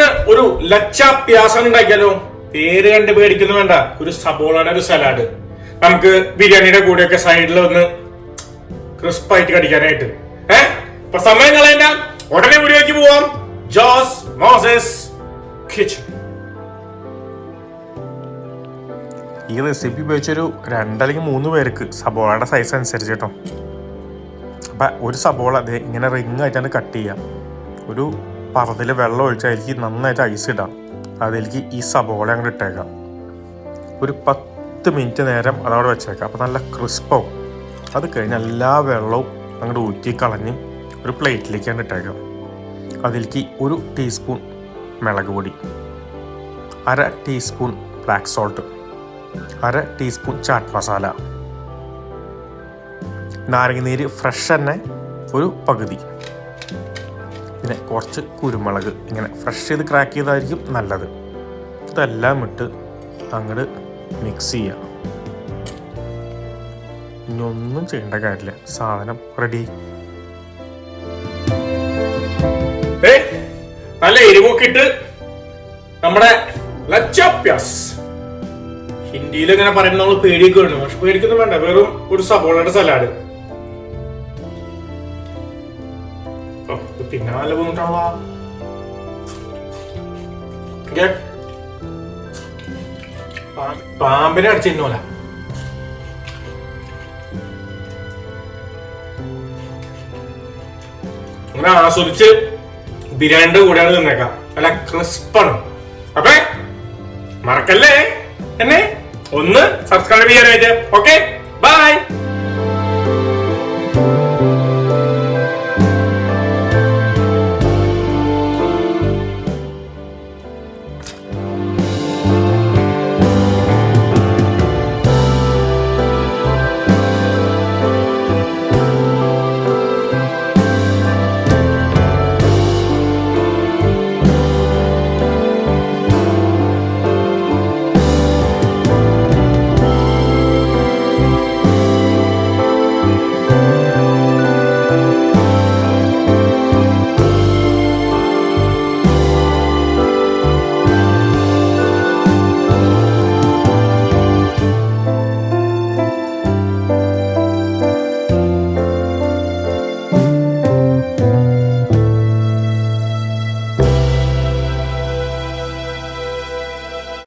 ഇന്ന് ഒരു ലച്ച പ്യാസ ഉണ്ടാക്കിയാലോ? പേര് കണ്ട് പേടിക്കുന്നു വേണ്ട. ഒരു സബോളയുടെ ഒരു സലാഡ്. നമുക്ക് ബിരിയാണിയുടെ കൂടെയൊക്കെ സൈഡിൽ ഒന്ന് ക്രിസ്പായിട്ട് കടിക്കാനായിട്ട്. ഇപ്പൊ സമയം കളയണ്ട, ഉടനെ വീഡിയോക്ക് പോവാം. ജോസ് മോസസ് കിച്ചൺ. ഈ റെസിപ്പി ഉപയോഗിച്ചൊരു 2 അല്ലെങ്കിൽ 3 പേർക്ക് സബോളയുടെ സൈസ് അനുസരിച്ച് കേട്ടോ. അപ്പം ഒരു സബോള അതേ ഇങ്ങനെ റിങ് ആയിട്ടാണ് കട്ട് ചെയ്യാം. ഒരു പറത്തിൽ വെള്ളം ഒഴിച്ച് അതിലേക്ക് നന്നായിട്ട് ഐസ് ഇടാം. അതിലേക്ക് ഈ സബോള അങ്ങോട്ട് ഇട്ടേക്കാം. ഒരു 10 മിനിറ്റ് നേരം അതവിടെ വെച്ചേക്കാം. അപ്പോൾ നല്ല ക്രിസ്പാവും. അത് കഴിഞ്ഞ് എല്ലാ വെള്ളവും അങ്ങോട്ട് ഊറ്റി കളഞ്ഞ് ഒരു പ്ലേറ്റിലേക്കാണ് ഇട്ടേക്കാം. അതിലേക്ക് 1 ടീസ്പൂൺ മുളക് പൊടി, 1/2 teaspoon black salt, 1/2 teaspoon chaat masala, നാരങ്ങനീര് ഫ്രഷ് തന്നെ ഒരു പകുതി, പിന്നെ കുറച്ച് കുരുമുളക്. ഇങ്ങനെ ഫ്രഷ് ചെയ്ത് ക്രാക്ക് ചെയ്തായിരിക്കും നല്ലത്. ഇതെല്ലാം ഇട്ട് അങ്ങോട്ട് മിക്സ് ചെയ്യാം. ഇനി ഒന്നും ചെയ്യേണ്ട കാര്യമില്ല, സാധനം റെഡി. നല്ല എരിവൊക്കെ ഇട്ട് നമ്മുടെ ലച്ചാപ്യാസ്. ഹിന്ദിയിൽ ഇങ്ങനെ പറയുന്ന നമ്മൾ പേടിയൊക്കെ വേണം, പക്ഷെ പേടിക്കൊന്നും വേണ്ട. വെറും ഒരു സബോളയുടെ സലാഡ്. പിന്നെ നല്ല ബുദ്ധിമുട്ടാണോ? പാമ്പിനെ അടിച്ചിരുന്നോല. അങ്ങനെ ആസ്വദിച്ച് ബിരിയാണിയുടെ കൂടെയാണ് തിന്നേക്കാം. നല്ല ക്രിസ്പാണ്. അപ്പൊ മറക്കല്ലേ എന്നെ ഒന്ന് സബ്സ്ക്രൈബ് ചെയ്യാനായിട്ട്. ഓക്കെ.